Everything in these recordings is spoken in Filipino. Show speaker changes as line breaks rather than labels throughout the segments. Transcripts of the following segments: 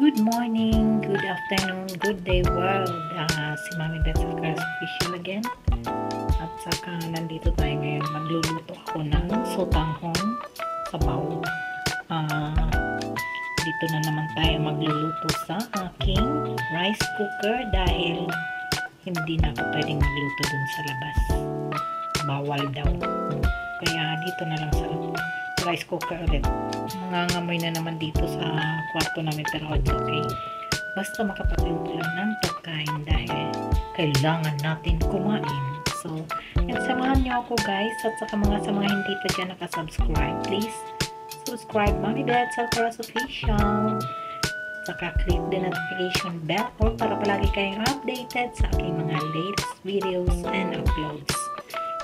Good morning, good afternoon, good day world. Si Mami Beth Sarkas official again. At saka nandito tayo ngayon. Magluluto ako ng sotanghon sabaw. Dito na naman tayo magluluto sa aking rice cooker dahil hindi na ako pwedeng magluto dun sa labas. Bawal daw. Kaya dito na lang sa rice cooker ulit. Mangangamoy na naman dito sa kwarto namin pero it's okay. Basta makapagluto lang ng pagkain dahil kailangan natin kumain. So, yan, samahan nyo ako guys at sa mga hindi pa dyan nakasubscribe, please subscribe Mami Beth Sarkas official. Saka click the notification bell para palagi kayong updated sa aking mga latest videos and uploads.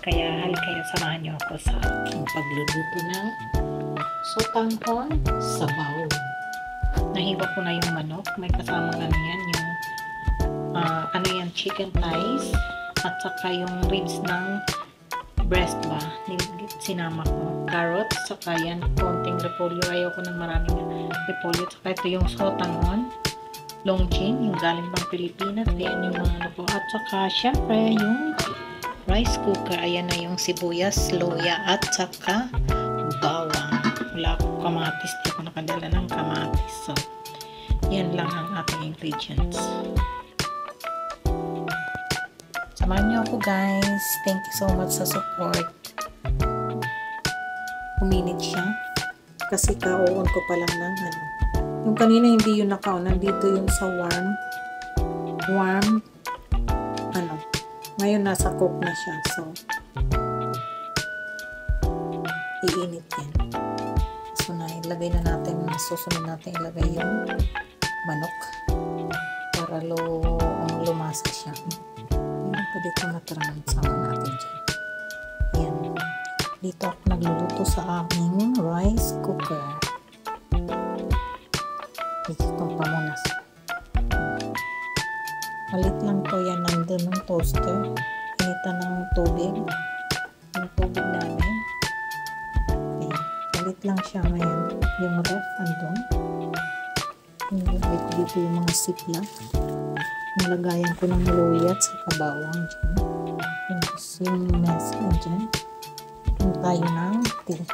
Kaya halikayo samahan nyo ako sa aking pagluluto ng sotanghon sabaw. Nahiwa ko na yung manok. May kasamang ano yan, yung chicken thighs at saka yung ribs ng breast ba. Sinama ko. Carrot, saka yan konting repolyo. Ayoko ng maraming repolyo. Saka ito yung sotanghon. Longchin, yung galing pang Pilipinas. Ayan yung mga ano po. At saka syempre yung rice cooker. Ayan na yung sibuyas, luya at saka bawang. Wala akong kamatis. Di ako nakadala ng kamatis. So, yan lang ang ating ingredients. Samahan niyo ako guys. Thank you so much sa support. Uminit siya. Kasi ka-on ko pa lang ng ano. Yung kanina hindi yun naka-on. Nandito yung sa warm ano. Ngayon nasa cook na siya. So, iinit yan. So, ilagay na natin, susunod natin ilagay yung manok para lumasa siya. Ayan, pwede ito natarang sama natin dyan. Ayan. Dito ako nagluluto sa aming rice cooker. Ito pa muna. Malit lang to yan. Nandun ng toaster. Initan ng tubig. Yung tubig namin. Palit lang siya ngayon. Yung ref andun. Nilagay ko dito yung mga sipla. Nilagayan ko ng luya at saka bawang dyan. Yung mesa dyan. Yung tayo ng tea.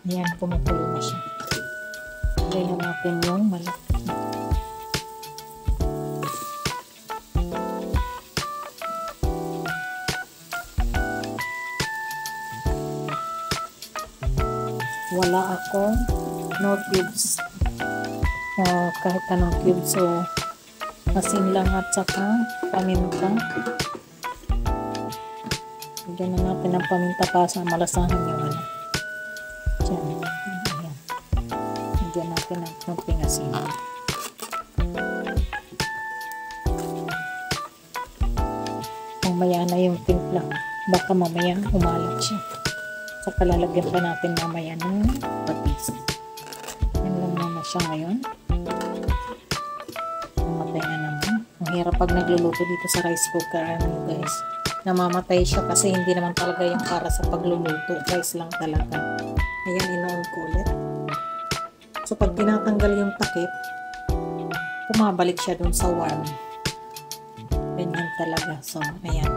Ayan, kumukulo na siya. Lagay na natin yung malaki. Wala akong no cubes. Kahit anong cubes. So, asin lang at saka paminta. Bigyan na natin ng paminta para sa malasahan yung ano. Diyan. Ayan. Bigyan natin ng konting asin. Mamaya na yung timpla. Baka mamaya umalat siya. Saka lalagyan pa natin mamaya ng patis. Yan lang muna siya ngayon. Namatay na naman. Ang hirap pag nagluluto dito sa rice cooker. Ano guys, namamatay siya kasi hindi naman talaga yung para sa pagluluto. Rice lang talaga. Ayan, inoon ko ulit. So pag tinatanggal yung takip, pumabalik siya dun sa warm. Ganyan talaga. So, ayan.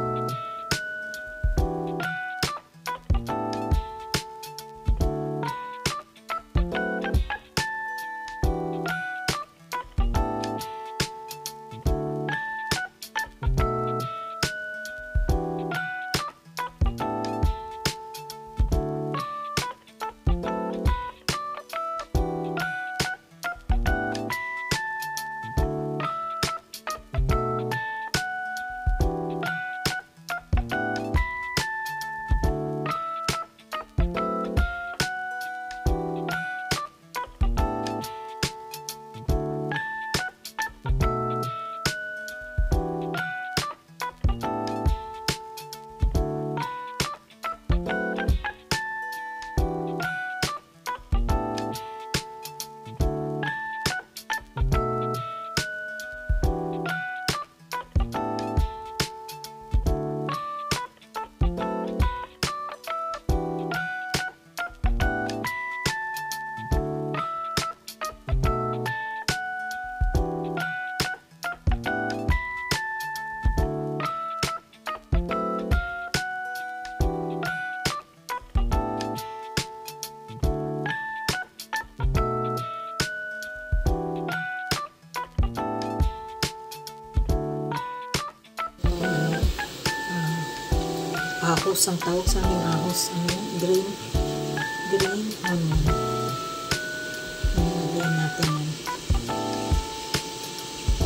ahos ang tawag sa amin, ahos, ano, green onion. Lagyan natin yan.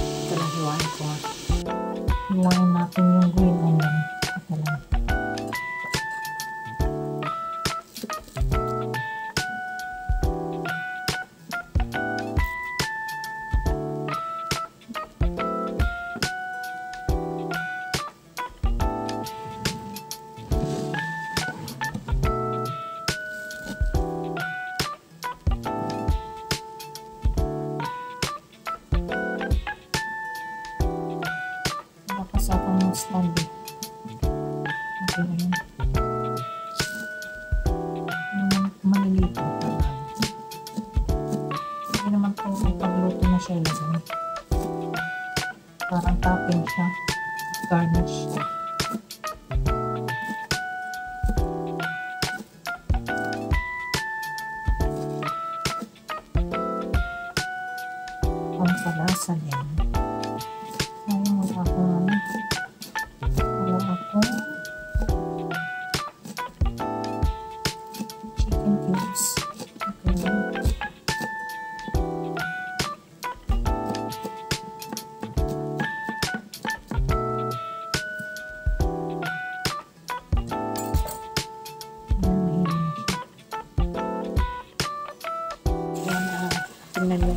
Ito lang, hiwain ko. Hiwain natin yung green onion. Ito lang. Sa akong stand. Okay na yun. Maliliit na pala. Hindi naman po pagluto na siya ilagay. Parang topping siya. Garnish. Pampalasa din. Chicken cubes. Okay. Tingnan nyo.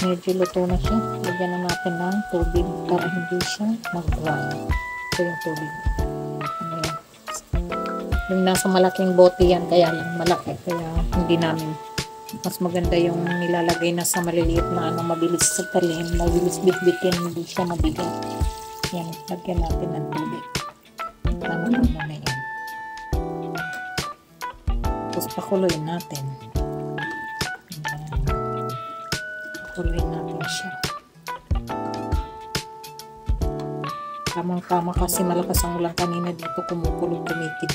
Medyo luto na siya. Lagyan na natin ng tubig para hindi siya mag-dry. Ito yung tubig. Ano yan? Yung nasa malaking bote yan, kaya lang malaki. Kaya hindi namin. Mas maganda yung nilalagay na sa maliliit na ano, mabilis sa talim, mabilis bitbitin, hindi siya mabigat. Yan, lagyan natin ng tubig. Tama na muna yan. Tapos pakuloyin natin. Pakuluyin natin siya. Tamang-tama kasi malakas ang ulan kanina dito, kumukulog, kumikid.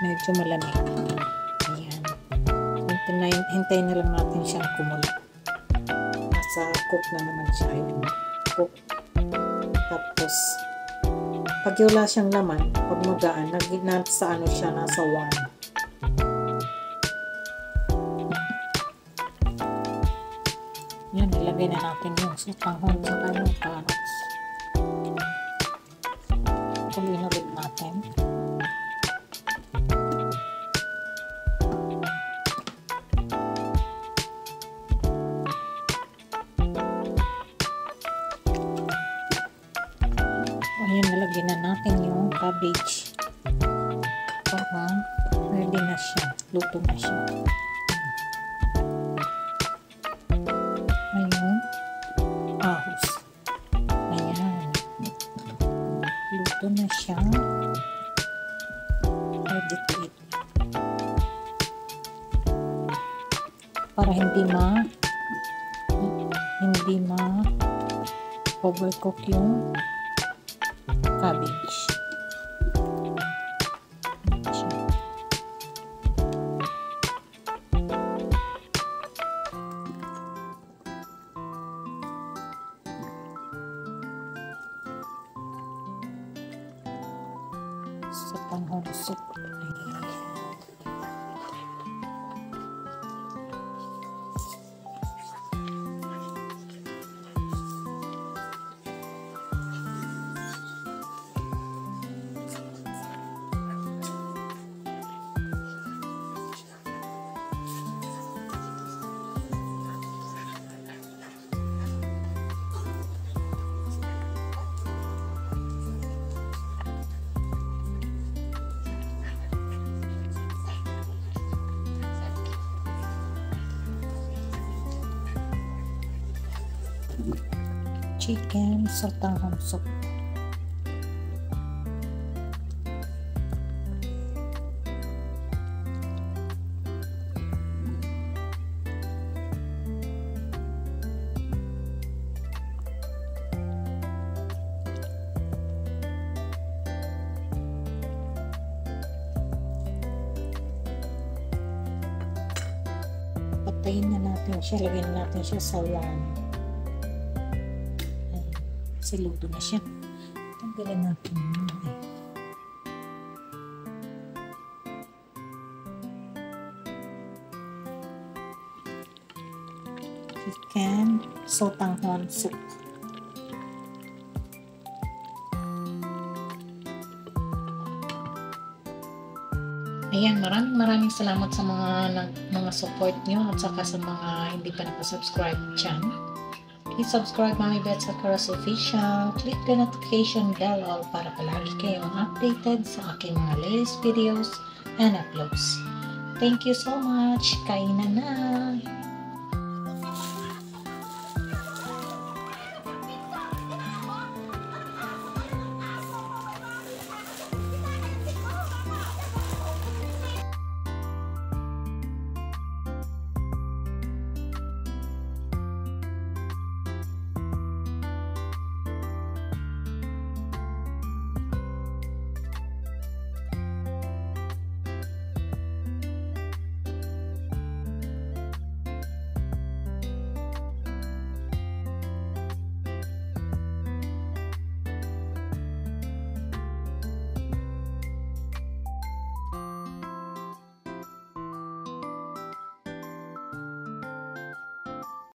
Medyo malamig. Ayan. Hintayin na lang natin siyang kumulo. Nasa cook na naman siya. Ayan. Cook. Tapos, pag wala siyang laman, pag magaan, nasa ano siya, nasa 1. Yan, ilagay na natin yung sutanghon sa kanyang carrots. Kuliin ulit natin. Ayan, nalagyan na natin yung cabbage. Parang ready na siya. Luto na siya. Ayun. Ahos. Ayan. Luto na siya. Ready to eat. Para hindi overcook yung cabbage. Sa panghon soup. Chicken sotanghon soup. Patayin na natin siya, lagyan natin siya sa 1. Luto na siya. Tanggalan natin muna eh. Chicken sotanghon soup. Ayan, maraming salamat sa mga support nyo at saka sa mga hindi pa nakasubscribe dyan. Please subscribe Mommy Bets Acaras Official. Click the notification bell all para palagi kayong updated sa aking mga latest videos and uploads. Thank you so much. Kainan na!